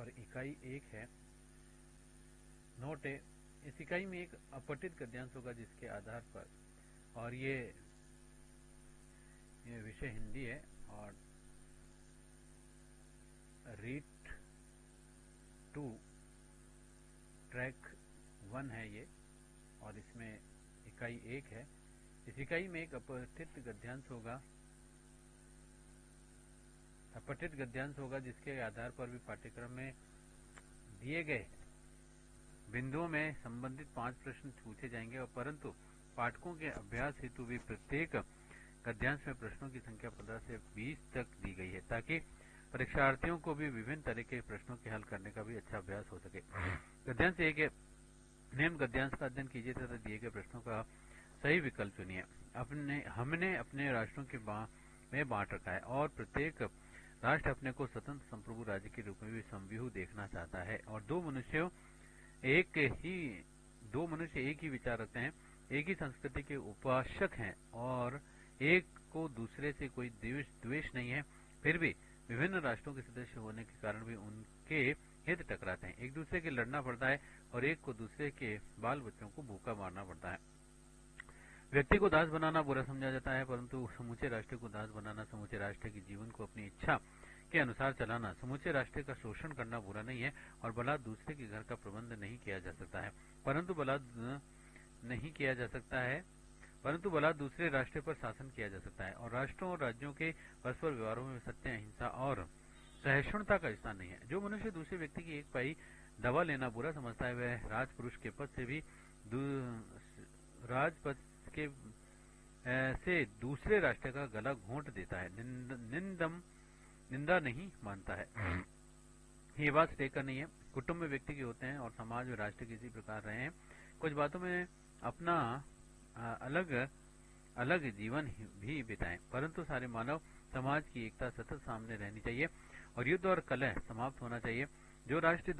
और इकाई 1 है नोट है। इस इकाई में एक अपठित गद्यांश होगा जिसके आधार पर, और ये विषय हिंदी है और रीट 2 ट्रैक 1 है ये, और इसमें इकाई 1 है। इस इकाई में एक अपठित गद्यांश होगा जिसके आधार पर भी पाठ्यक्रम में दिए गए बिंदुओं में संबंधित 5 प्रश्न पूछे जाएंगे, और परंतु पाठकों के अभ्यास हेतु भी प्रत्येक गद्यांश में प्रश्नों की संख्या 15 से 20 तक दी गई है, ताकि परीक्षार्थियों को भी विभिन्न तरह के प्रश्नों के हल करने का भी अच्छा अभ्यास हो सके। गद्यांश 1 है, निम्न गद्यांश का अध्ययन कीजिए तथा दिए गए प्रश्नों का सही विकल्प चुनिए। हमने अपने राष्ट्रों के में बांट रखा है और प्रत्येक राष्ट्र अपने को स्वतंत्र संप्रभु राज्य के रूप में भी समव्यूह देखना चाहता है, और दो मनुष्य एक ही विचार रखते हैं, एक ही संस्कृति के उपासक हैं और एक को दूसरे से कोई द्वेष नहीं है। फिर भी विभिन्न राष्ट्रों के सदस्य होने के कारण भी उनके हित टकराते हैं, एक दूसरे के लड़ना पड़ता है और एक को दूसरे के बाल बच्चों को भूखा मारना पड़ता है। व्यक्ति को दास बनाना बुरा समझा जाता है, परंतु समूचे राष्ट्र को दास बनाना, समूचे राष्ट्र के जीवन को अपनी इच्छा के अनुसार चलाना, समूचे राष्ट्र का शोषण करना बुरा नहीं है। और बलात् दूसरे के घर का प्रबंध नहीं किया जा सकता है, परंतु बलात् दूसरे राष्ट्र पर शासन किया जा सकता है। और राष्ट्रों और राज्यों के परस्पर व्यवहारों में सत्य, अहिंसा और सहिष्णुता का स्थान नहीं है। जो मनुष्य दूसरे व्यक्ति की एक पाई दवा लेना बुरा समझता है, वह राजपुरुष के पद से भी राजपद से दूसरे राष्ट्र का गला घोंट देता है, निंदा नहीं मानता है। ये बात स्टेकर नहीं है। कुटुंब में व्यक्ति के होते हैं और समाज में राष्ट्र किसी प्रकार रहे हैं। कुछ बातों में अपना अलग जीवन भी बिताएं, परंतु सारे मानव समाज की एकता सतत सामने रहनी चाहिए और युद्ध और कलह समाप्त होना चाहिए। जो राष्ट्र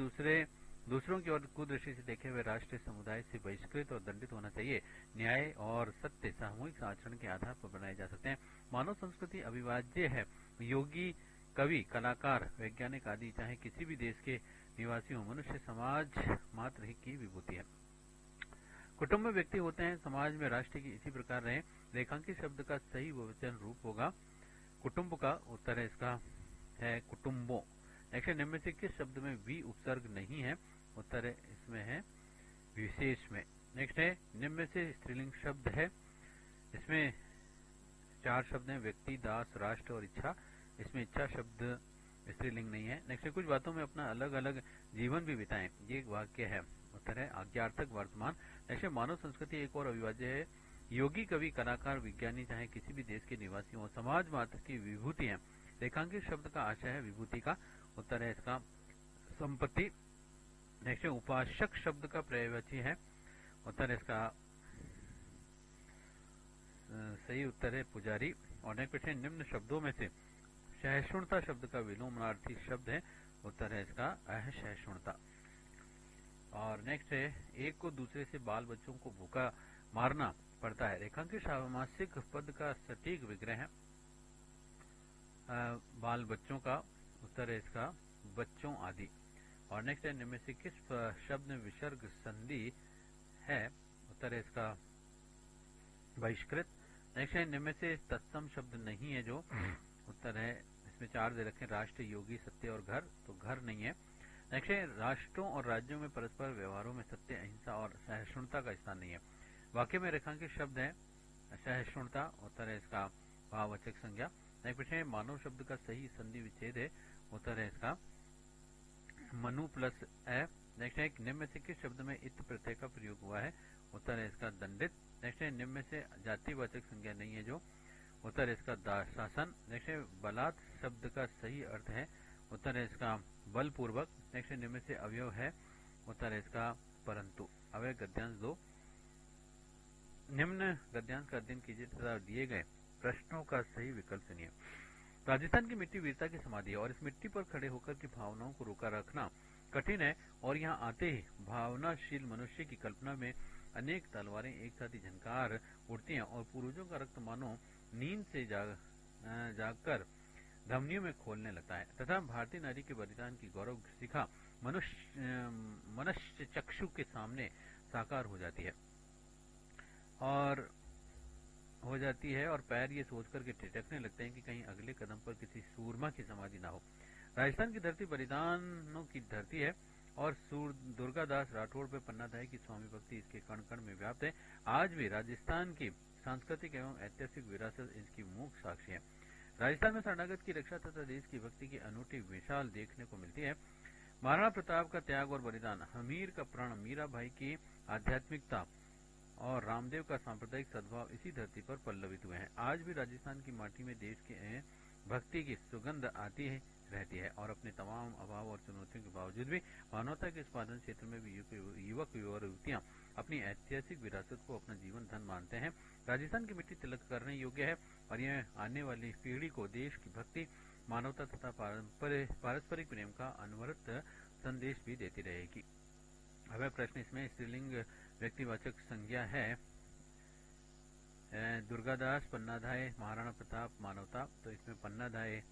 दूसरों की ओर कुदृष्टि से देखे हुए राष्ट्रीय समुदाय से बहिष्कृत और दंडित होना चाहिए। न्याय और सत्य सामूहिक आचरण के आधार पर बनाए जा सकते हैं। मानव संस्कृति अविभाज्य है। योगी, कवि, कलाकार, वैज्ञानिक आदि चाहे किसी भी देश के निवासी हो, मनुष्य समाज मात्र ही की विभूति है। कुटुंब में व्यक्ति होते हैं, समाज में राष्ट्र की इसी प्रकार रहे। रेखांकित शब्द का सही बहुवचन रूप होगा कुटुंब का, उत्तर है इसका है कुटुंबों। नेक्स्ट, निम्न में से किस शब्द में वी उपसर्ग नहीं है, उत्तर है इसमें है विशेष में। नेक्स्ट है, निम्न में से स्त्रीलिंग शब्द है, इसमें 4 शब्द हैं, व्यक्ति, दास, राष्ट्र और इच्छा। इसमें इच्छा शब्द स्त्रीलिंग नहीं है। नेक्स्ट, कुछ बातों में अपना अलग अलग जीवन भी बिताएं, ये एक वाक्य है, उत्तर है आज्ञार्थक वर्तमान। नेक्स्ट, मानव संस्कृति एक और अविभाज्य है। योगी, कवि, कलाकार, विज्ञानी चाहे किसी भी देश के निवासी हो, समाज मात्र की विभूति है। रेखांकित शब्द का आशय है विभूति का, उत्तर है इसका संपत्ति। नेक्स्ट, उपासक शब्द का पर्यायवाची है, उत्तर है इसका सही उत्तर है पुजारी। और नेक्स्ट है, निम्न शब्दों में से सहिष्णुता शब्द का विलोमार्थी शब्द है, उत्तर है इसका असहिष्णुता। और नेक्स्ट है, एक को दूसरे से बाल बच्चों को भूखा मारना पड़ता है। रेखांकित सामासिक पद का सटीक विग्रह है बाल बच्चों का, उत्तर है इसका बच्चों आदि। और नेक्स्ट है, निम्न में से किस शब्द में विसर्ग संधि है, उत्तर है इसका बहिष्कृत। नेक्स्ट है, निम्न में से तत्सम शब्द नहीं है जो, उत्तर है इसमें 4 दे रखे, राष्ट्र, योगी, सत्य और घर, तो घर नहीं है। नेक्स्ट है, राष्ट्रों और राज्यों में परस्पर व्यवहारों में सत्य, अहिंसा और सहिष्णुता का स्थान नहीं है। वाक्य में रेखांकित शब्द है सहिष्णुता, उत्तर है इसका भाववाचक संज्ञा। नेक्स्ट है, मानव शब्द का सही संधि विच्छेद है, उत्तर है इसका मनु प्लस ए। नेक्स्ट है, निम्न में से किस शब्द में इत प्रत्यय का प्रयोग हुआ है, उत्तर है इसका दंडित। नेक्स्ट है, निम्न में से जातिवाचक संज्ञा नहीं है जो, उत्तर है इसका दाशासन। नेक्स्ट है, बलात् शब्द का सही अर्थ है, उत्तर है इसका बलपूर्वक। नेक्स्ट है, निम्न में से अवयव है, उत्तर है इसका परंतु। अवयव गद्यांश 2। निम्न गद्यांश का अध्ययन कीजिए तथा दिए गए प्रश्नों का सही विकल्प चुनिए। राजस्थान की मिट्टी वीरता की समाधि है और इस मिट्टी पर खड़े होकर की भावनाओं को रोका रखना कठिन है, और यहाँ आते ही भावनाशील मनुष्य की कल्पना में अनेक तलवारें एक साथ ही झनकार उठती हैं और पूर्वजों का रक्त मानो नींद से जागकर धमनियों में खोलने लगता है तथा भारतीय नारी के बलिदान की गौरव शिखा मनुष्य चक्षु के सामने साकार हो जाती है और पैर ये सोचकर के ठिठकने लगते हैं कि कहीं अगले कदम पर किसी सूरमा की समाधि ना हो। राजस्थान की धरती बलिदानों की धरती है और दुर्गादास राठौड़ पे पन्नाधाय की स्वामी भक्ति इसके कण कण में व्याप्त है। आज भी राजस्थान की सांस्कृतिक एवं ऐतिहासिक विरासत इसकी मूक साक्षी है। राजस्थान में शरणागत की रक्षा तथा देश की भक्ति की अनूठी मिसाल देखने को मिलती है। महाराणा प्रताप का त्याग और बलिदान, हमीर का प्रण, मीराबाई की आध्यात्मिकता और रामदेव का सांप्रदायिक सद्भाव इसी धरती पर पल्लवित हुए हैं। आज भी राजस्थान की माटी में देश के भक्ति की सुगंध आती रहती है और अपने तमाम अभाव और चुनौतियों के बावजूद भी मानवता के उत्पादन क्षेत्र में भी युवक और युवतियां अपनी ऐतिहासिक विरासत को अपना जीवन धन मानते हैं। राजस्थान की मिट्टी तिलक करने योग्य है और यह आने वाली पीढ़ी को देश की भक्ति, मानवता तथा पारस्परिक प्रेम का अनवरत संदेश भी देती रहेगी। अब प्रश्न इसमें स्त्रीलिंग व्यक्तिवाचक संज्ञा है दुर्गादास, पन्नाधाय, महाराणा प्रताप, मानवता, तो इसमें पन्नाधाय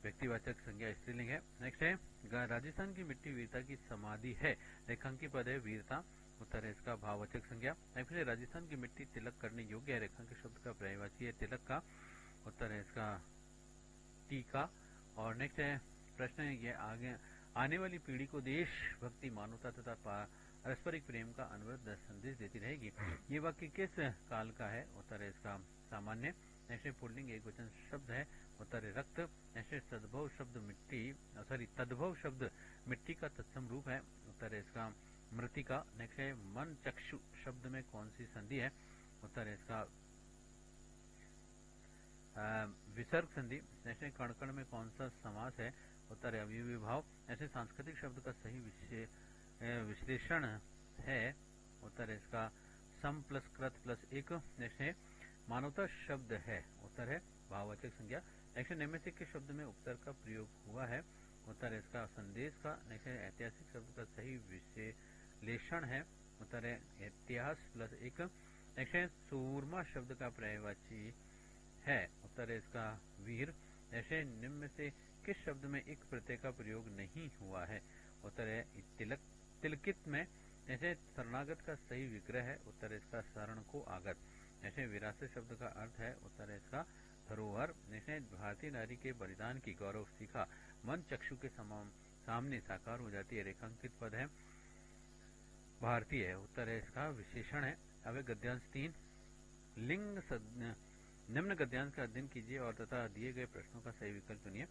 व्यक्तिवाचक संज्ञा स्त्रीलिंग है। नेक्स्ट है राजस्थान की मिट्टी वीरता की समाधि है, रेखांकी पद है वीरता, उत्तर है इसका भाववाचक संज्ञा। नेक्स्ट है राजस्थान की मिट्टी तिलक करने योग्य है, रेखांकी शब्द का पर्यायवाची है तिलक का, उत्तर है इसका टीका। और नेक्स्ट है प्रश्न है ये आगे आने वाली पीढ़ी को देश भक्ति, मानवता तथा पारस्परिक प्रेम का अनवरत संदेश देती रहेगी। ये वाक्य किस काल का है, उत्तर है इसका सामान्य। नेक्स्ट है पुल्लिंग एक वचन शब्द है, उत्तर है रक्त। नेक्स्ट है तद्भव शब्द मिट्टी का तत्सम रूप है, उत्तर है इसका मृतिका। नेक्स्ट है मन चक्षु शब्द में कौन सी संधि है, उत्तर है इसका विसर्ग संधि। नेक्स्ट है कण कण में कौन सा समास है, उत्तर है अवयवी भाव। ऐसे सांस्कृतिक शब्द का सही विश्लेषण है, उत्तर है इसका सम प्लस कृत प्लस एक। नेक्स्ट है मानवता शब्द है, उत्तर है भाववाचक संज्ञा। नेक्स्ट निम्न से किस शब्द में उपसर्ग का प्रयोग हुआ है, उत्तर है इसका संदेश का। नेक्स्ट है ऐतिहासिक शब्द का सही विश्लेषण है, उत्तर है इतिहास प्लस एक। नेक्स्ट है सूरमा शब्द का पर्यायवाची है, उत्तर है इसका वीर। ऐसे निम्न से किस शब्द में एक प्रत्यय का प्रयोग नहीं हुआ है, उत्तर है तिलक। तिलकित में ऐसे शरणागत का सही विग्रह है, उत्तर है इसका शरण को आगत। ऐसे विरासत शब्द का अर्थ है, उत्तर है इसका धरोहर। ऐसे भारतीय नारी के बलिदान की गौरव शिखा मन चक्षु के सामने साकार हो जाती है, रेखांकित पद है भारतीय है, उत्तर है इसका विशेषण है। अब गद्यांश 3 लिंग निम्न गद्यांश का अध्ययन कीजिए और तथा दिए गए प्रश्नों का सही विकल्प चुनिए।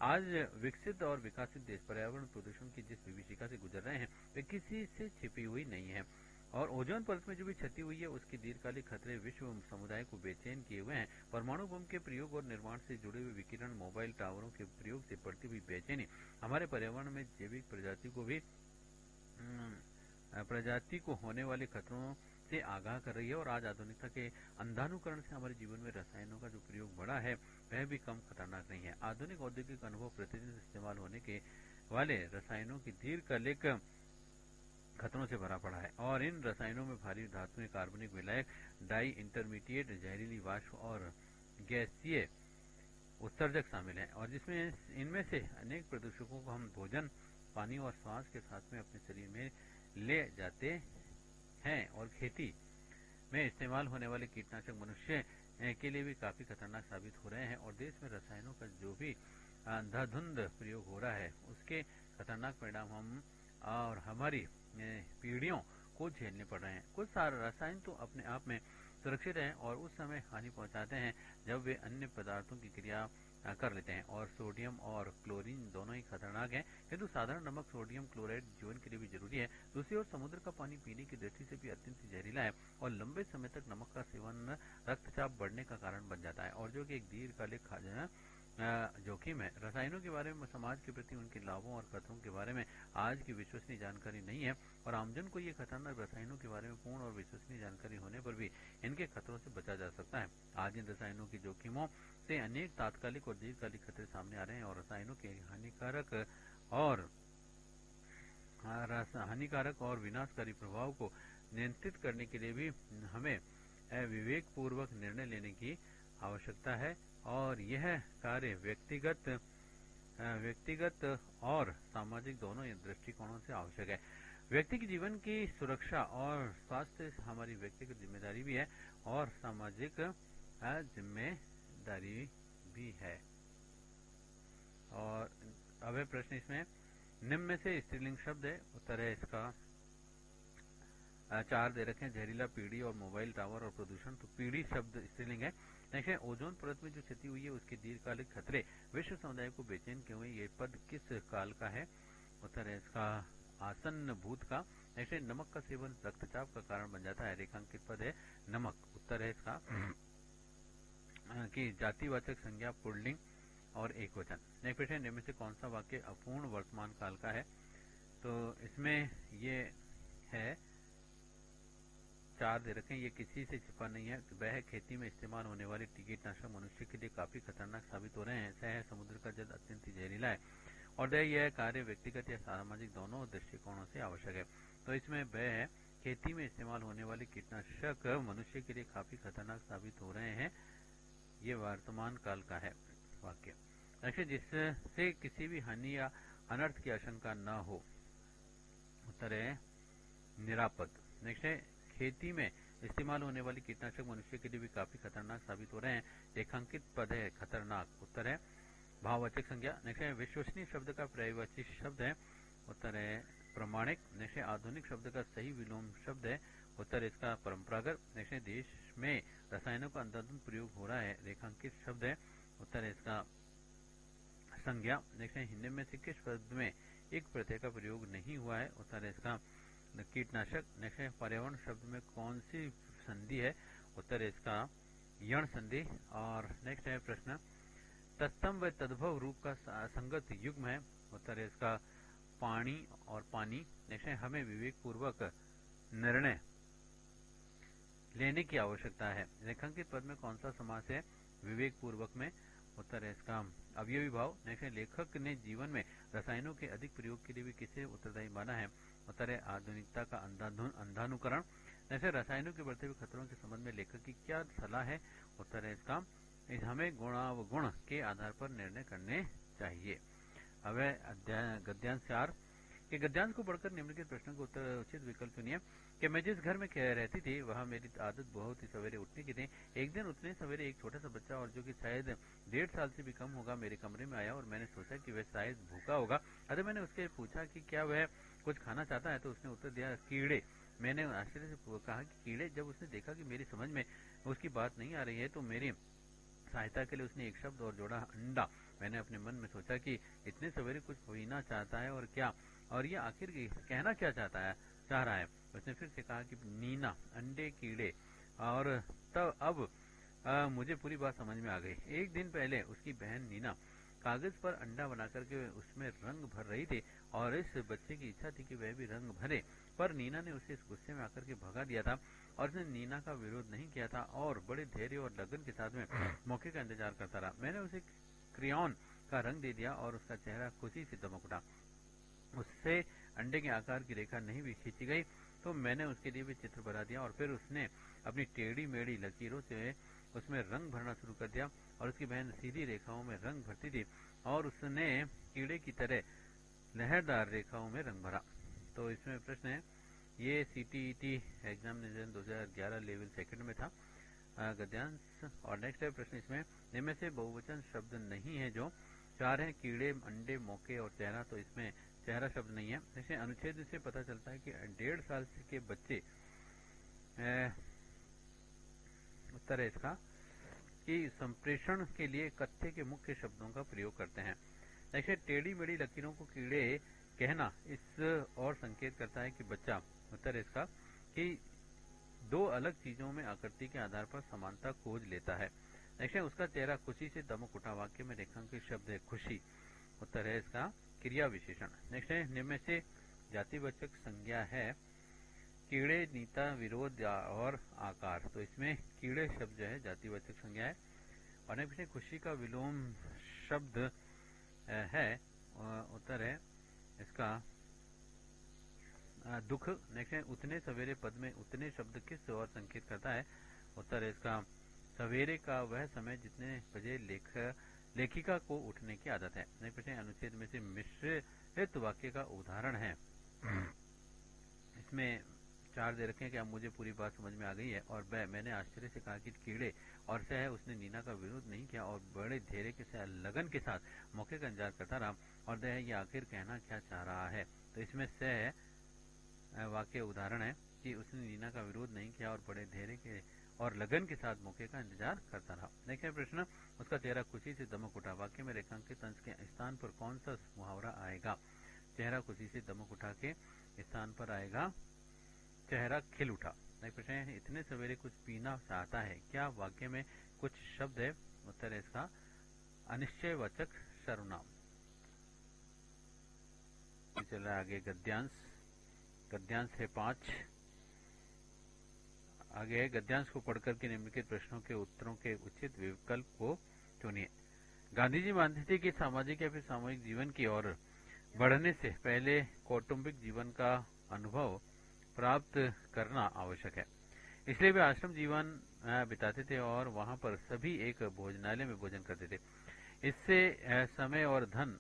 आज विकसित और विकसित देश पर्यावरण प्रदूषण की जिस विभीषिका से गुजर रहे हैं वे किसी से छिपी हुई नहीं है और ओजोन परत में जो भी क्षति हुई है उसके दीर्घकालिक खतरे विश्व समुदाय को बेचैन किए हुए हैं। परमाणु बम के प्रयोग और निर्माण से जुड़े हुए विकिरण, मोबाइल टावरों के प्रयोग से बढ़ती हुई बेचैनी हमारे पर्यावरण में जैविक प्रजाति को होने वाले खतरों से आगाह कर रही है और आज आधुनिकता के अंधानुकरण से हमारे जीवन में रसायनों का जो प्रयोग बढ़ा है वह भी कम खतरनाक नहीं है। आधुनिक औद्योगिक अनुभव प्रतिदिन इस्तेमाल होने के वाले रसायनों की दीर्घकालिक खतरों से भरा पड़ा है और इन रसायनों में भारी धातुएं, कार्बनिक विलायक, डाई इंटरमीडिएट, जहरीली वाष्प और गैसीय उत्सर्जक शामिल हैं और जिसमें इनमें से अनेक प्रदूषकों को हम भोजन, पानी और श्वास के साथ में अपने शरीर में ले जाते हैं और खेती में इस्तेमाल होने वाले कीटनाशक मनुष्य के लिए भी काफी खतरनाक साबित हो रहे हैं और देश में रसायनों का जो भी अंधाधुंध प्रयोग हो रहा है उसके खतरनाक परिणाम हम और हमारी पीढ़ियों को झेलने पड़ रहे हैं। कुछ सारे रसायन तो अपने आप में सुरक्षित हैं और उस समय हानि पहुंचाते हैं जब वे अन्य पदार्थों की क्रिया कर लेते हैं और सोडियम और क्लोरीन दोनों ही खतरनाक हैं, किंतु साधारण नमक सोडियम क्लोराइड जीवन के लिए भी जरूरी है। दूसरी ओर समुद्र का पानी पीने की दृष्टि से भी अत्यंत जहरीला है और लंबे समय तक नमक का सेवन रक्तचाप बढ़ने का कारण बन जाता है और जो कि एक दीर्घकालिक जोखिम है। रसायनों के बारे में समाज के प्रति उनके लाभों और खतरों के बारे में आज की विश्वसनीय जानकारी नहीं है और आमजन को ये खतरनाक रसायनों के बारे में पूर्ण और विश्वसनीय जानकारी होने पर भी इनके खतरों से बचा जा सकता है। आज इन रसायनों के जोखिमों से अनेक तात्कालिक और दीर्घकालिक खतरे सामने आ रहे हैं और रसायनों के हानिकारक और विनाशकारी प्रभाव को नियंत्रित करने के लिए भी हमें विवेकपूर्वक निर्णय लेने की आवश्यकता है और यह कार्य व्यक्तिगत और सामाजिक दोनों दृष्टिकोणों से आवश्यक है। व्यक्ति के जीवन की सुरक्षा और स्वास्थ्य हमारी व्यक्तिगत जिम्मेदारी भी है और सामाजिक जिम्मेदारी भी है। और अब है प्रश्न इसमें, निम्न में से स्त्रीलिंग शब्द है, उत्तर है इसका 4 दे रखे हैं, जहरीला, पीढ़ी और मोबाइल टावर और प्रदूषण। तो पीढ़ी शब्द स्त्रीलिंग है। नेक्स्ट है, ओजोन परत में जो क्षति हुई है उसके दीर्घकालिक खतरे विश्व समुदाय को बेचैन क्यों हुए, ये पद किस काल का है, उत्तर है इसका आसन्न भूत का। नेक्स्ट है, नमक का सेवन रक्तचाप का कारण बन जाता है, रेखांकित पद है नमक, उत्तर है इसका कि जातिवाचक संज्ञा पुल्लिंग और एकवचन। नेक्स्ट प्रश्न, निम्न में से कौन सा वाक्य अपूर्ण वर्तमान काल का है, तो इसमें ये है 4 दे रखे हैं, ये किसी से छिपा नहीं है। वह खेती में इस्तेमाल होने वाले कीटनाशक मनुष्य के लिए काफी खतरनाक साबित हो रहे हैं। ऐसा है, समुद्र का जल अत्यंत जहरीला है। और यह कार्य व्यक्तिगत या सामाजिक दोनों दृष्टिकोणों से आवश्यक है। तो इसमें वह है, खेती में इस्तेमाल होने वाले कीटनाशक मनुष्य के लिए काफी खतरनाक साबित हो रहे हैं, ये वर्तमान काल का है वाक्य। जिससे किसी भी हानि या अनर्थ की आशंका न हो, उत्तर है निरापद। नेक्स्ट है, खेती में इस्तेमाल होने वाली कीटनाशक मनुष्य के लिए भी काफी खतरनाक साबित हो रहे हैं, रेखांकित पद है खतरनाक, उत्तर है भाववाचक संज्ञा। नेक्स्ट है, विश्वसनीय शब्द का पर्यायवाची शब्द है, उत्तर है प्रमाणिक। नेक्स्ट है, आधुनिक शब्द का सही विलोम शब्द है, उत्तर इसका परंपरागत। नेक्स्ट है, देश में रसायनों का अंधाधुंध प्रयोग हो रहा है, रेखांकित शब्द है, उत्तर है इसका संज्ञा। नेक्स्ट है, हिंदी में से किस पद में एक प्रत्यय का प्रयोग नहीं हुआ है, उत्तर है इसका कीटनाशक। नेक्स्ट है, पर्यावरण शब्द में कौन सी संधि है, उत्तर है इसका यण संधि। और नेक्स्ट है प्रश्न, तत्सम व तद्भव रूप का संगत युग्म है, उत्तर है इसका पानी और पानी। नेक्स्ट है, हमें विवेक पूर्वक निर्णय लेने की आवश्यकता है, रेखांकित पद में कौन सा समास है विवेक पूर्वक में, उत्तर है इसका अवयवी भाव। नेक्स्ट है, लेखक ने जीवन में रसायनों के अधिक प्रयोग के लिए भी किसे उत्तरदायी माना है, उत्तर है आधुनिकता का अंधानुकरण। नेक्स्ट है, रसायनों के बढ़ते हुए खतरों के संबंध में लेखक की क्या सलाह है, उत्तर है इसका हमें गुणावगुण के आधार पर निर्णय करने चाहिए। अब गद्यांश 4 के गद्यांश को पढ़कर निम्नलिखित प्रश्नों को उत्तर उचित विकल्प चुनिए कि मैं जिस घर में रहती थी वहाँ मेरी आदत बहुत ही सवेरे उठने की थी। एक दिन उतने सवेरे एक छोटा सा बच्चा, और जो कि शायद 1.5 साल से भी कम होगा, मेरे कमरे में आया और मैंने सोचा कि वह शायद भूखा होगा। अतः मैंने उससे पूछा कि क्या वह कुछ खाना चाहता है, तो उसने उत्तर दिया कीड़े। मैंने आश्चर्य से कहा कि कीड़े। जब उसने देखा कि मेरी समझ में उसकी बात नहीं आ रही है तो मेरी सहायता के लिए उसने एक शब्द और जोड़ा, अंडा। मैंने अपने मन में सोचा कि इतने सवेरे कुछ पीना चाहता है और क्या, और ये आखिर कहना क्या चाह रहा है। उसने फिर से कहा कि नीना, अंडे, कीड़े। और तब अब मुझे पूरी बात समझ में आ गई। एक दिन पहले उसकी बहन नीना कागज पर अंडा बनाकर के उसमें रंग भर रही थी और इस बच्चे की इच्छा थी कि वह भी रंग भरे, पर नीना ने उसे इस गुस्से में आकर के भगा दिया था और उसने नीना का विरोध नहीं किया था और बड़े धैर्य और लगन के साथ में मौके का इंतजार करता रहा। मैंने उसे क्रेयॉन का रंग दे दिया और उसका चेहरा खुशी से दमक उठा। उससे अंडे के आकार की रेखा नहीं भी खींची गई तो मैंने उसके लिए भी चित्र बना दिया और फिर उसने अपनी टेढ़ी मेढ़ी लकीरों से उसमें रंग भरना शुरू कर दिया और उसकी बहन सीधी रेखाओं में रंग भरती थी और उसने कीड़े की तरह लहरदार रेखाओं में रंग भरा। तो इसमें प्रश्न है, ये सीटीईटी एग्जामिनेशन 2011 लेवल सेकंड में था गद्यांश। और नेक्स्ट है प्रश्न, इसमें निम्न से बहुवचन शब्द नहीं है जो 4 है, कीड़े, अंडे, मौके और चेहरा। तो इसमें चेहरा शब्द नहीं है। इसे अनुच्छेद से पता चलता है कि 1.5 साल के बच्चे, उत्तर है इसका कि संप्रेषण के लिए कथ्य के मुख्य शब्दों का प्रयोग करते हैं। नेक्स्ट, टेढ़ी मेढ़ी लकीरों को कीड़े कहना इस और संकेत करता है कि बच्चा, उत्तर है इसका कि 2 अलग चीजों में आकृति के आधार पर समानता खोज लेता है। नेक्स्ट है, उसका चेहरा खुशी से दमक उठा। वाक्य में रेखांकित शब्द है खुशी, उत्तर है इसका क्रिया विशेषण। नेक्स्ट है, निम्न में से जातिवाचक संज्ञा है कीड़े, नीता, विरोध और आकार। तो इसमें कीड़े शब्द जो है जातिवाचक संज्ञा है। और नेक्स्ट है, खुशी का विलोम शब्द है, उत्तर है इसका दुख। नेक्स्ट है, उतने सवेरे पद में उतने शब्द किस और संकेत करता है, उत्तर है इसका सवेरे का वह समय जितने बजे लेखिका को उठने की आदत है। नहीं प्रश्न अनुच्छेद में से मिश्रित वाक्य का उदाहरण है। इसमें 4 दे रखे हैं कि अब मुझे पूरी बात समझ में आ गई है। और मैंने आश्चर्य से कहा कि कीड़े, और सह उसने नीना का विरोध नहीं किया और बड़े धैर्य के साथ लगन के साथ मौके का इंतजार करता रहा। और दह ये आखिर कहना क्या चाह रहा है। तो इसमें सह वाक्य उदाहरण है कि उसने नीना का विरोध नहीं किया और बड़े धैर्य के और लगन के साथ मौके का इंतजार करता रहा। देखिए प्रश्न, उसका चेहरा खुशी से दमक उठा। वाक्य में रेखांकित अंश के स्थान पर कौन सा मुहावरा आएगा। चेहरा खुशी से दमक उठा के स्थान पर आएगा चेहरा खिल उठा। नहीं प्रश्न है, इतने सवेरे कुछ पीना चाहता है। क्या वाक्य में कुछ शब्द है। उत्तर है इसका अनिश्चयवाचक सर्वनाम। चल रहा है आगे गद्यांश। गद्यांश है 5। आगे है गद्यांश को पढ़कर के निम्नलिखित प्रश्नों के उत्तरों के उचित विकल्प को चुनिए। गांधी जी मानते थे कि सामाजिक या फिर सामूहिक जीवन की ओर बढ़ने से पहले कौटुंबिक जीवन का अनुभव प्राप्त करना आवश्यक है। इसलिए वे आश्रम जीवन बिताते थे और वहां पर सभी एक भोजनालय में भोजन करते थे। इससे समय और धन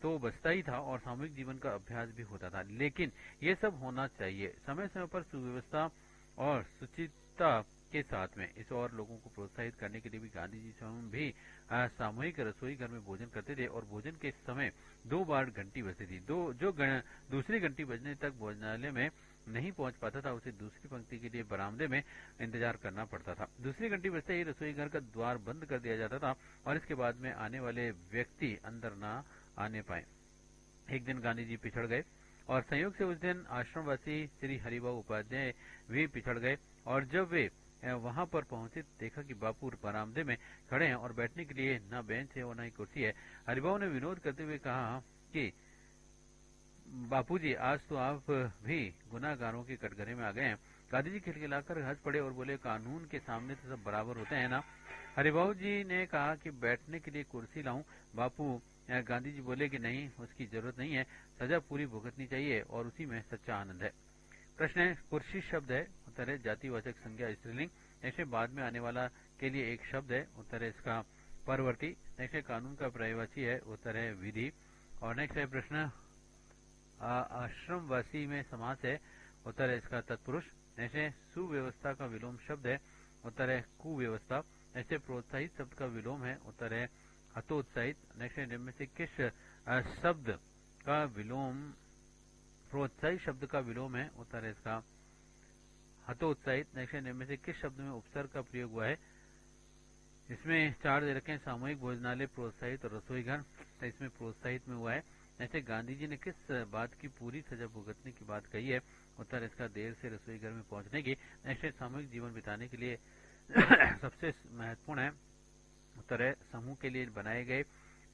तो बचता ही था और सामूहिक जीवन का अभ्यास भी होता था। लेकिन ये सब होना चाहिए समय समय पर सुव्यवस्था और सुचिता के साथ में। इस और लोगों को प्रोत्साहित करने के लिए भी गांधी जी स्वयं भी सामूहिक रसोई घर में भोजन करते थे और भोजन के समय 2 बार घंटी बजती थी। दूसरी घंटी बजने तक भोजनालय में नहीं पहुंच पाता था, उसे दूसरी पंक्ति के लिए बरामदे में इंतजार करना पड़ता था। दूसरी घंटी बजते ही रसोई घर का द्वार बंद कर दिया जाता था और इसके बाद में आने वाले व्यक्ति अंदर न आने पाए। एक दिन गांधी जी पिछड़ गए और संयोग से उस दिन आश्रमवासी श्री हरिभाऊ उपाध्याय भी पिछड़ गए। और जब वे वहां पर पहुंचे देखा कि बापू बरामदे में खड़े हैं और बैठने के लिए न बेंच है और न ही कुर्सी है। हरिभाऊ ने विनोद करते हुए कहा कि बापूजी, आज तो आप भी गुनाहगारों के कटघरे में आ गए हैं। गांधी जी खिलखिलाकर हंस पड़े और बोले, कानून के सामने तो सब बराबर होते हैं ना। हरिभाऊ जी ने कहा कि बैठने के लिए कुर्सी लाऊं। बापू गांधी जी बोले कि नहीं, उसकी जरूरत नहीं है, सजा पूरी भुगतनी चाहिए और उसी में सच्चा आनंद है। प्रश्न है, कुर्सी शब्द है। उत्तर है जातिवाचक संज्ञा स्त्रीलिंग। ऐसे बाद में आने वाला के लिए एक शब्द है। उत्तर है इसका परवर्ती। नेक्स्ट है कानून का पर्यायवाची है। उत्तर है विधि। और नेक्स्ट है प्रश्न, आश्रमवासी में समास है। उत्तर है इसका तत्पुरुष। ऐसे सुव्यवस्था का विलोम शब्द है। उत्तर है कुव्यवस्था। ऐसे प्रोत्साहित शब्द का विलोम है। उत्तर है हतोत्साहित। नेक्स्ट है निम्न में से किस शब्द का विलोम प्रोत्साहित शब्द का विलोम है। उत्तर है इसका हतोत्साहित। नेक्स्ट है निम्न में से किस शब्द में उपसर्ग का प्रयोग हुआ है। इसमें 4 दे रखे हैं, सामूहिक भोजनालय, प्रोत्साहित और रसोई घर। तो इसमें प्रोत्साहित में हुआ है। ऐसे गांधी जी ने किस बात की पूरी सजा भुगतने की बात कही है। उत्तर इसका देर से रसोई घर में पहुंचने की। नेक्स्ट सामूहिक जीवन बिताने के लिए सबसे महत्वपूर्ण है। उत्तर है समूह के लिए बनाए गए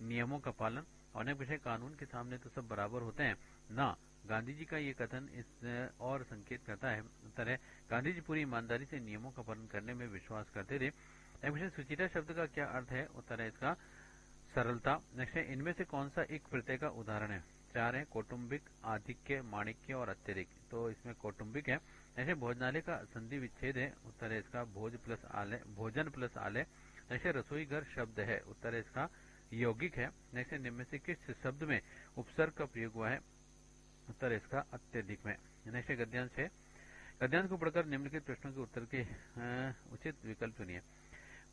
नियमों का पालन। और विषय कानून के सामने तो सब बराबर होते हैं ना। गांधी जी का ये कथन इस और संकेत करता है। उत्तर है गांधी जी पूरी ईमानदारी से नियमों का पालन करने में विश्वास करते थे। विषय सुचिता शब्द का क्या अर्थ है। उत्तर है इसका सरलता। नेक्स्ट है इनमें से कौन सा एक प्रत्यय का उदाहरण है। 4 है कौटुंबिक, आधिक्य, माणिक्य और अत्यधिक। तो इसमें कौटुंबिक है। ऐसे भोजनालय का संधि विच्छेद है। उत्तर है इसका भोजन प्लस आलय। ऐसे रसोई घर शब्द है। उत्तर है इसका यौगिक है। नेक्स्ट निम्न में से किस शब्द में उपसर्ग का प्रयोग हुआ है। उत्तर है इसका अत्यधिक में। नेक्स्ट गद्यांश है। गद्यांश को पढ़कर निम्नलिखित प्रश्नों के उत्तर के उचित विकल्प चुनिए।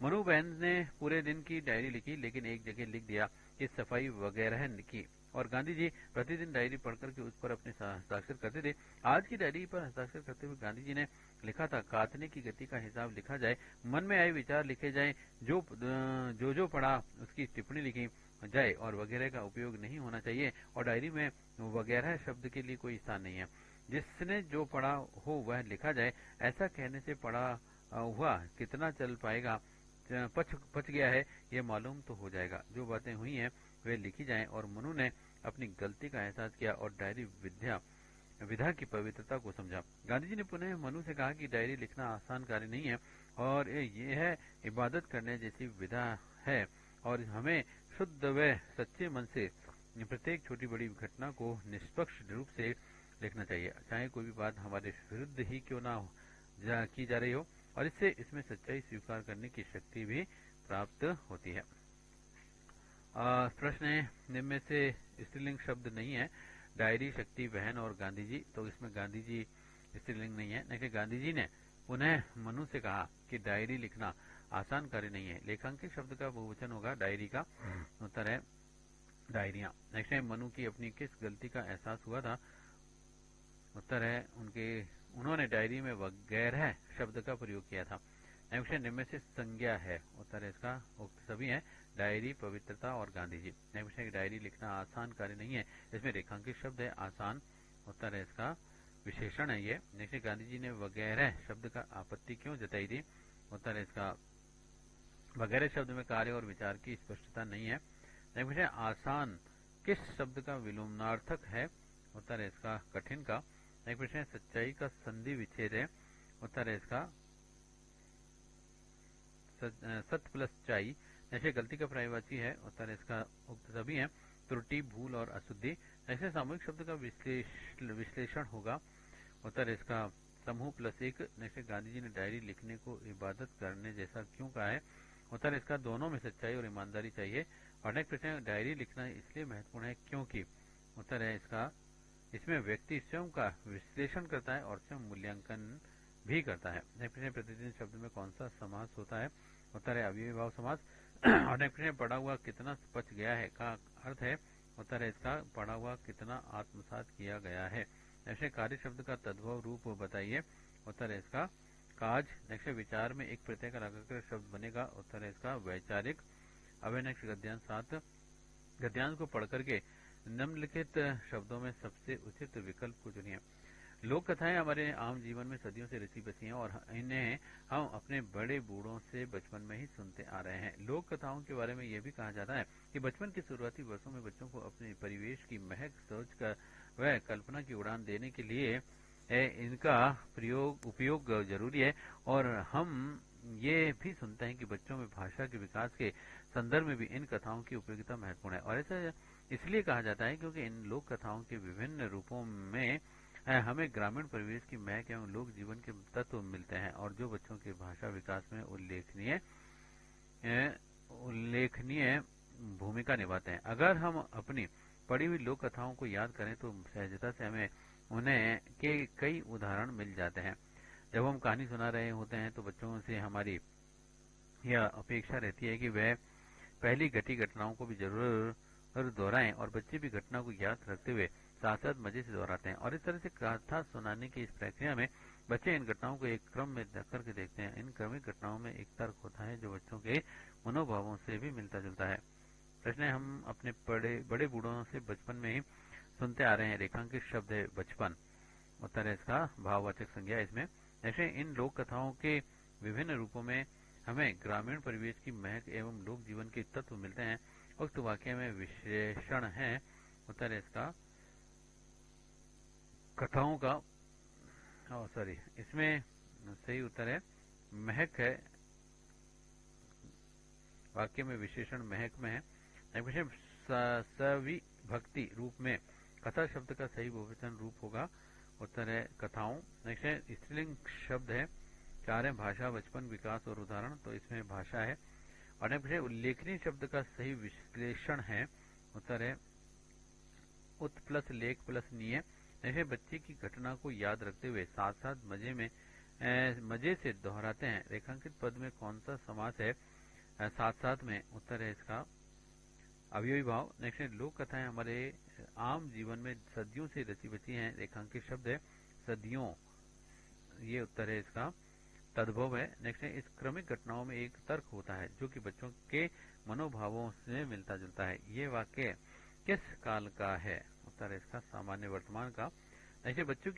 मनु बहन ने पूरे दिन की डायरी लिखी, लेकिन एक जगह लिख दिया कि सफाई वगैरह की। और गांधी जी प्रतिदिन डायरी पढ़कर के उस पर अपने हस्ताक्षर करते थे। आज की डायरी पर हस्ताक्षर करते हुए गांधी जी ने लिखा था, काटने की गति का हिसाब लिखा जाए, मन में आए विचार लिखे जाए, जो पढ़ा उसकी टिप्पणी लिखी जाए और वगैरह का उपयोग नहीं होना चाहिए। और डायरी में वगैरह शब्द के लिए कोई स्थान नहीं है। जिसने जो पढ़ा हो वह लिखा जाए। ऐसा कहने से पढ़ा हुआ कितना चल पाएगा, पच गया है, ये मालूम तो हो जाएगा। जो बातें हुई हैं वे लिखी जाएं। और मनु ने अपनी गलती का एहसास किया और डायरी विधा की पवित्रता को समझा। गांधी जी ने पुनः मनु से कहा कि डायरी लिखना आसान कार्य नहीं है और यह इबादत करने जैसी विधा है और हमें शुद्ध व सच्चे मन से प्रत्येक छोटी बड़ी घटना को निष्पक्ष रूप से लिखना चाहिए, चाहे कोई भी बात हमारे विरुद्ध ही क्यों ना की जा रही हो। और इससे इसमें सच्चाई स्वीकार करने की शक्ति भी प्राप्त होती है। प्रश्न है, निम्न में से स्त्रीलिंग शब्द नहीं है, डायरी, शक्ति, बहन और गांधी जी। तो इसमें गांधी जी स्त्रीलिंग नहीं है। लेकिन गांधी जी ने पुनः मनु से कहा कि डायरी लिखना आसान कार्य नहीं है। लेखांकित शब्द का बहुवचन होगा डायरी का, उत्तर है डायरियां। नेक्स्ट है, मनु की अपनी किस गलती का एहसास हुआ था, उत्तर है उन्होंने डायरी में वगैरह शब्द का प्रयोग किया था। नेक्स्ट है, निम्न में से संज्ञा है, उत्तर है इसका उक्त सभी है, डायरी, पवित्रता और गांधी जी। नेक्स्ट है, डायरी लिखना आसान कार्य नहीं है, इसमें रेखांकित शब्द है आसान, उत्तर है इसका विशेषण है ये। नेक्स्ट, गांधी जी ने वगैरह शब्द का आपत्ति क्यों जताई थी, उत्तर है इसका वगैरह शब्द में कार्य और विचार की स्पष्टता नहीं है। नेक्स्ट है, आसान किस शब्द का विलोमनार्थक है, उत्तर है इसका कठिन का। नेक्स्ट है, सच्चाई का संधि विच्छेद है, उत्तर है इसका सत्य प्लस चाई। ऐसे गलती का पर्यायवाची है, उत्तर है इसका उक्त सभी है, त्रुटि, भूल और अशुद्धि। ऐसे सामूहिक शब्द का विश्लेषण होगा, उत्तर है इसका समूह प्लस एक। जैसे गांधी जी ने डायरी लिखने को इबादत करने जैसा क्यों कहा है, उत्तर है इसका दोनों में सच्चाई और ईमानदारी चाहिए। और नेक्स्ट प्रश्न, डायरी लिखना इसलिए महत्वपूर्ण है क्योंकि, उत्तर है इसका इसमें व्यक्ति स्वयं का विश्लेषण करता है और स्वयं मूल्यांकन भी करता है। नेक्स्ट प्रश्न, प्रतिदिन शब्द में कौन सा समास होता है, उत्तर है अव्ययी भाव समास। और नेक्स्ट प्रश्न, पढ़ा हुआ कितना पच गया है का अर्थ है, उत्तर है इसका पढ़ा हुआ कितना आत्मसात किया गया है। ऐसे कार्य शब्द का तद्भव रूप बताइए, उत्तर है इसका काज। नेक्स्ट, विचार में एक प्रत्यय का लगाकर शब्द बनेगा, उत्तर है इसका वैचारिक। अब नेक्स्ट गद्यांश 7, गद्यांश को पढ़ करके निम्नलिखित शब्दों में सबसे उचित विकल्प को चुनिए। लोक कथाएं हमारे आम जीवन में सदियों से रची बसी हैं और इन्हें हम अपने बड़े बूढ़ों से बचपन में ही सुनते आ रहे हैं। लोक कथाओं के बारे में यह भी कहा जाता है कि बचपन के शुरुआती वर्षों में बच्चों को अपने परिवेश की महक सोच कर वह कल्पना की उड़ान देने के लिए इनका उपयोग जरूरी है। और हम ये भी सुनते हैं कि बच्चों में भाषा के विकास के संदर्भ में भी इन कथाओं की उपयोगिता महत्वपूर्ण है। और ऐसा इसलिए कहा जाता है क्योंकि इन लोक कथाओं के विभिन्न रूपों में हमें ग्रामीण परिवेश की महक एवं लोक जीवन के तत्व मिलते हैं और जो बच्चों के भाषा विकास में उल्लेखनीय भूमिका निभाते हैं। अगर हम अपनी पढ़ी हुई लोक कथाओं को याद करें तो सहजता से हमें उन्हें के कई उदाहरण मिल जाते हैं। जब हम कहानी सुना रहे होते हैं तो बच्चों से हमारी यह अपेक्षा रहती है कि वह पहली घटी घटनाओं को भी जरूर दोहराएं और बच्चे भी घटना को याद रखते हुए साथ साथ मजे से दोहराते हैं। और इस तरह से कथा सुनाने की इस प्रक्रिया में बच्चे इन घटनाओं को एक क्रम में करके देखते हैं। इन क्रमिक घटनाओं में एक तर्क होता है जो बच्चों के मनोभावों से भी मिलता जुलता है। प्रश्न है, हम अपने बड़े बूढ़ों से बचपन में ही सुनते आ रहे हैं, रेखांकित शब्द है बचपन, उत्तर है इसका भाववाचक संज्ञा इसमें। ऐसे इन लोक कथाओं के विभिन्न रूपों में हमें ग्रामीण परिवेश की महक एवं लोक जीवन के तत्व मिलते हैं। उक्त वाक्य में विशेषण है, उत्तर है इसका कथाओं का इसमें सही उत्तर है महक है, वाक्य में विशेषण महक में है। सविभक्ति रूप में कथा शब्द का सही बहुवचन रूप होगा, उत्तर है कथाओं। नेक्स्ट है, स्त्रीलिंग शब्द है, चार है भाषा, बचपन, विकास और उदाहरण, तो इसमें भाषा है। और नेक्स्ट है, उल्लेखनीय शब्द का सही विश्लेषण है, उत्तर है उत प्लस लेख प्लस नीय। ऐसे बच्चे की घटना को याद रखते हुए साथ साथ मजे से दोहराते हैं। रेखांकित पद में कौन सा समास है साथ साथ में, उत्तर है इसका अवयवी भाव। नेक्स्ट है, लोक कथाएं हमारे आम जीवन में सदियों से रची बची हैं, रेखांकित शब्द है सदियों, ये उत्तर है इसका तद्भव है। नेक्स्ट है, इस क्रमिक घटनाओं में एक तर्क होता है जो कि बच्चों के मनोभावों से मिलता जुलता है। ये वाक्य किस काल का है, उत्तर है इसका सामान्य वर्तमान का। ऐसे बच्चे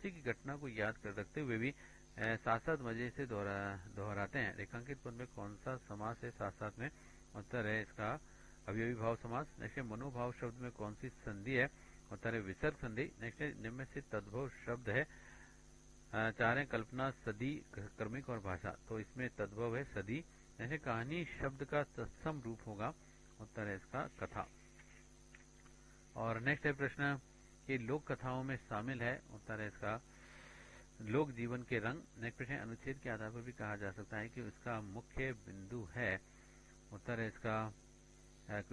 की घटना को याद कर रखते हुए भी साथ साथ मजे से दोहराते हैं। रेखांकित पद में कौन सा समास है साथ साथ में, उत्तर है इसका अवयवी भाव समास। नेक्स्ट मनोभाव शब्द में कौन सी संधि है, उत्तर है विसर्ग संधि। नेक्स्ट निम्न में से तद्भव शब्द है, चार है कल्पना, सदी, क्रमिक और भाषा, तो इसमें तद्भव है सदी। ऐसे कहानी शब्द का तत्सम रूप होगा, उत्तर है इसका कथा। और नेक्स्ट है प्रश्न कि लोक कथाओं में शामिल है, उत्तर है इसका लोक जीवन के रंग। नेक्स्ट प्रश्न, अनुच्छेद के आधार पर भी कहा जा सकता है कि उसका मुख्य बिंदु है। उत्तर है इसका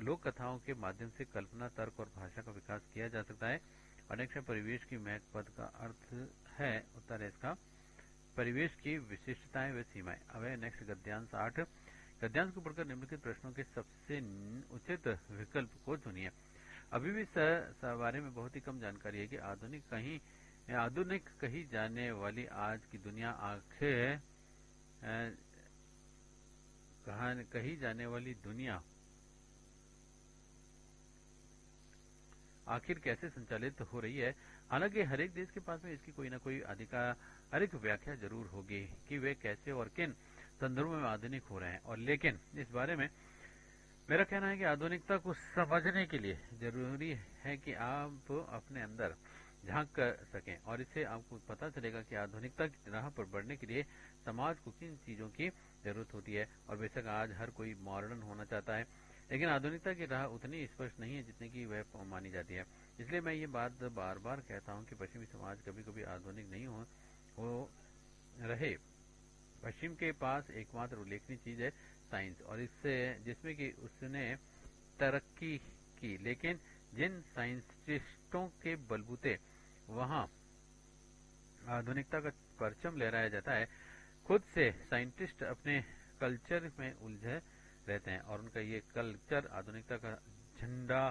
लोक कथाओं के माध्यम से कल्पना, तर्क और भाषा का विकास किया जा सकता है। और नेक्स्ट है, परिवेश की महक पद का अर्थ है। उत्तर है इसका परिवेश की विशिष्टताएं व सीमाएं। अब है नेक्स्ट गद्यांश 8। गद्यांश को पढ़कर निम्नलिखित प्रश्नों के सबसे उचित विकल्प को चुनिए। अभी भी इस बारे में बहुत ही कम जानकारी है कि आधुनिक कही जाने वाली आज की दुनिया आखिर कही जाने वाली दुनिया आखिर कैसे संचालित हो रही है। हालांकि हर एक देश के पास में इसकी कोई ना कोई आधिकारिक व्याख्या जरूर होगी कि वे कैसे और किन संदर्भों में आधुनिक हो रहे हैं। और लेकिन इस बारे में मेरा कहना है कि आधुनिकता को समझने के लिए जरूरी है कि आप अपने अंदर झांक कर सकें और इससे आपको पता चलेगा कि आधुनिकता की राह पर बढ़ने के लिए समाज को किन चीजों की जरूरत होती है। और बेशक आज हर कोई मॉडर्न होना चाहता है, लेकिन आधुनिकता की राह उतनी स्पष्ट नहीं है जितनी की वह मानी जाती है। इसलिए मैं ये बात बार बार कहता हूँ कि पश्चिमी समाज कभी कभी आधुनिक नहीं हो रहे। पश्चिम के पास एकमात्र उल्लेखनीय चीज है साइंस, और इससे जिसमें कि उसने तरक्की की, लेकिन जिन साइंटिस्टों के बलबूते वहां आधुनिकता का परचम लहराया जाता है, खुद से साइंटिस्ट अपने कल्चर में उलझे रहते हैं और उनका ये कल्चर आधुनिकता का झंडा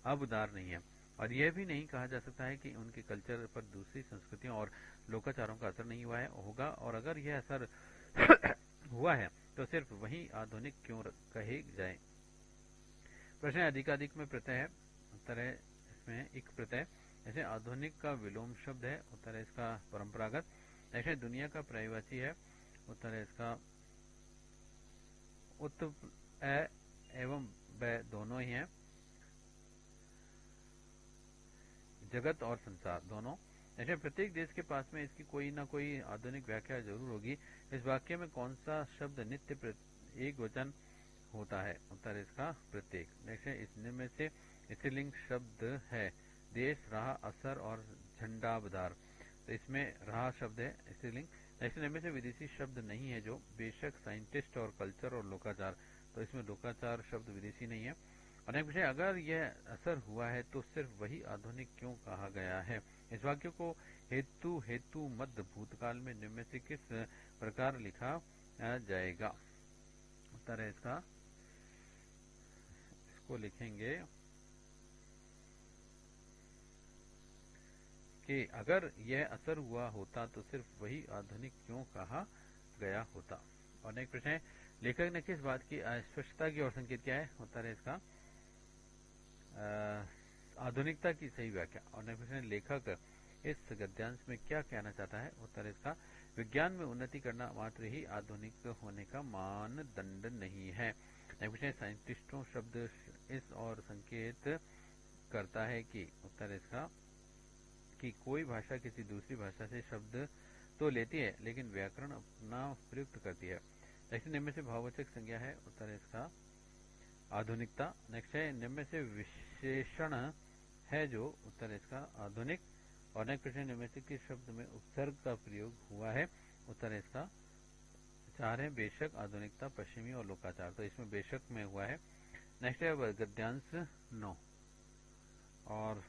अबदार नहीं है। और यह भी नहीं कहा जा सकता है कि उनके कल्चर पर दूसरी संस्कृतियों और लोकाचारों का असर नहीं हुआ है होगा, और अगर यह असर हुआ है तो सिर्फ वही आधुनिक क्यों कहे जाए। प्रश्न अधिकाधिक में प्रत्यय है। उत्तर है इसमें एक प्रत्यय। ऐसे आधुनिक का विलोम शब्द है। उत्तर है इसका परंपरागत। ऐसे दुनिया का पर्यायवाची है। उत्तर है इसका उत एवं ब दोनों ही हैं। जगत और संसार दोनों। ऐसे प्रत्येक देश के पास में इसकी कोई ना कोई आधुनिक व्याख्या जरूर होगी। इस वाक्य में कौन सा शब्द नित्य एक वचन होता है। उत्तर इसका प्रत्येक। नेक्स्ट है इसमें से स्त्रीलिंग शब्द है। देश, राह, असर और झंडाबदार, तो इसमें राह शब्द है स्त्रीलिंग। नेक्स्ट इनमें से विदेशी शब्द नहीं है जो, बेशक साइंटिस्ट और कल्चर और लोकाचार, तो इसमें लोकाचार शब्द विदेशी नहीं है। और नेक्स्ट है अगर यह असर हुआ है तो सिर्फ वही आधुनिक क्यों कहा गया है। इस वाक्य को हेतु मध्य भूतकाल में निम्न में से किस प्रकार लिखा जाएगा। उत्तर है इसका, इसको लिखेंगे कि अगर यह असर हुआ होता तो सिर्फ वही आधुनिक क्यों कहा गया होता। और नेक्स्ट प्रश्न है लेखक ने किस बात की अस्पष्टता की ओर संकेत किया है। उत्तर है इसका आधुनिकता की सही व्याख्या। और नेक्स्ट प्रश्न है लेखक इस गद्यांश में क्या कहना चाहता है। उत्तर इसका विज्ञान में उन्नति करना मात्र ही आधुनिक होने का मानदंड नहीं है। नेक्स्ट प्रश्न है साइंटिस्टों शब्द इस और संकेत करता है कि। उत्तर इसका कि कोई भाषा किसी दूसरी भाषा से शब्द तो लेती है लेकिन व्याकरण अपना प्रयुक्त करती है। नेक्स्ट निम्न से भाववाचक संज्ञा है। उत्तर इसका आधुनिकता। नेक्स्ट है निम्न से विशेषण है जो। उत्तर इसका आधुनिक। और नेक्स्ट प्रश्न निम्न से किस शब्द में उपसर्ग का प्रयोग हुआ है। उत्तर इसका 4 है बेशक, आधुनिकता, पश्चिमी और लोकाचार, तो इसमें बेशक में हुआ है। नेक्स्ट है गद्यांश 9। और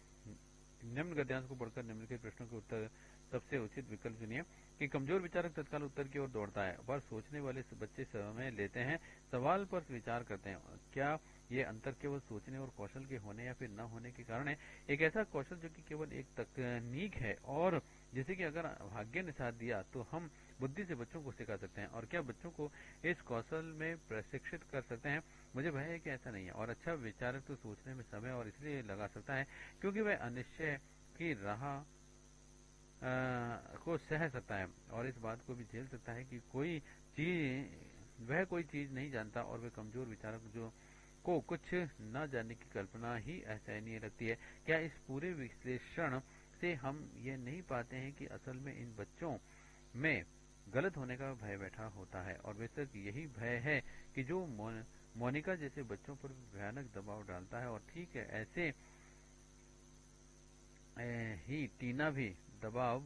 निम्न गद्यांश को पढ़कर निम्नलिखित प्रश्नों के उत्तर सबसे उचित विकल्प चुनिए कि कमजोर विचारक तत्काल उत्तर की ओर दौड़ता है, पर सोचने वाले बच्चे समय लेते हैं, सवाल पर विचार करते हैं। क्या ये अंतर केवल सोचने और कौशल के होने या फिर न होने के कारण है। एक ऐसा कौशल जो कि केवल एक तकनीक है और जैसे कि अगर भाग्य ने साथ दिया तो हम बुद्धि से बच्चों को सिखा सकते हैं। और क्या बच्चों को इस कौशल में प्रशिक्षित कर सकते हैं। मुझे भय है कि ऐसा नहीं है। और अच्छा विचारक तो सोचने में समय और इसलिए लगा सकता है क्योंकि वह अनिश्चय की राह को सह सकता है और इस बात को भी झेल सकता है कि वह कोई चीज नहीं जानता। और वह कमजोर विचारक जो को कुछ न जानने की कल्पना ही असहनीय लगती है। क्या इस पूरे विश्लेषण से हम ये नहीं पाते हैं कि असल में इन बच्चों में गलत होने का भय बैठा होता है। और बेशक यही भय है कि जो मोनिका जैसे बच्चों पर भयानक दबाव डालता है। और ठीक है ऐसे ही टीना भी दबाव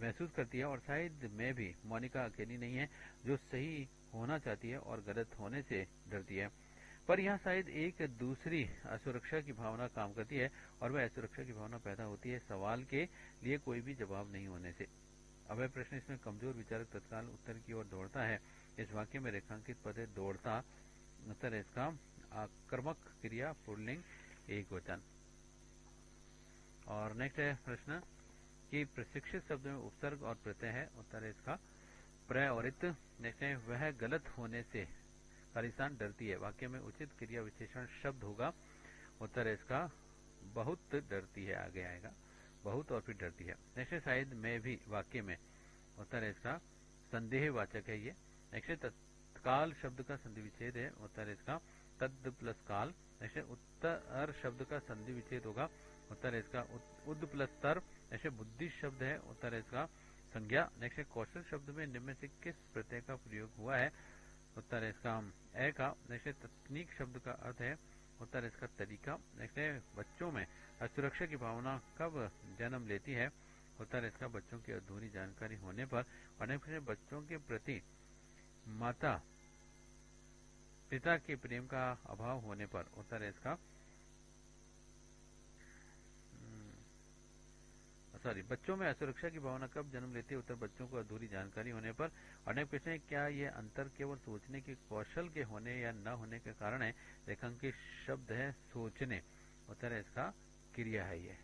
महसूस करती है और शायद मैं भी मोनिका अकेली नहीं है जो सही होना चाहती है और गलत होने से डरती है। पर यहाँ शायद एक दूसरी असुरक्षा की भावना काम करती है और वह असुरक्षा की भावना पैदा होती है सवाल के लिए कोई भी जवाब नहीं होने से। अभय प्रश्न इसमें कमजोर विचारक तत्काल उत्तर की ओर दौड़ता है। इस वाक्य में रेखांकित पद है दौड़ता, उत्तर है इसका आक्रामक क्रिया पुल्लिंग एक वचन। और नेक्स्ट है प्रश्न कि प्रशिक्षित शब्द में उपसर्ग और प्रत्यय है, उत्तर है इसका प्र और इत। नेक्स्ट है वह गलत होने से खालिस्तान डरती है, वाक्य में उचित क्रिया विशेषण शब्द होगा, उत्तर है इसका बहुत डरती है, आगे आएगा बहुत और फिर डरती है। नेक्स्ट है शायद मैं भी, वाक्य में, उत्तर है इसका संदेहवाचक है ये। नेक्स्ट है तत्काल शब्द का संधि विच्छेद है, उत्तर है इसका तद प्लस काल। नेक्स्ट है उत्तर शब्द का संधि विच्छेद होगा, उत्तर है इसका उद प्लस तर। नेक्स्ट है बुद्धि शब्द है, उत्तर है इसका संज्ञा। नेक्स्ट है कौशल शब्द में निम्न में से किस प्रत्यय का प्रयोग हुआ है, उत्तर है इसका ए का। नेक्स्ट है तकनीक शब्द का अर्थ है, उत्तर है इसका तरीका। नेक्स्ट है बच्चों में असुरक्षा की भावना कब जन्म लेती है, उत्तर है इसका बच्चों की अधूरी जानकारी होने पर। और नेक्स्ट है बच्चों के प्रति माता पिता के प्रेम का अभाव होने पर, उत्तर है इसका बच्चों में असुरक्षा की भावना कब जन्म लेती है, उत्तर बच्चों को अधूरी जानकारी होने पर। और नेक्स्ट प्रश्न है क्या यह अंतर केवल सोचने के कौशल के होने या न होने के कारण है, रेखांकित शब्द है सोचने, उत्तर है इसका क्रिया है ये।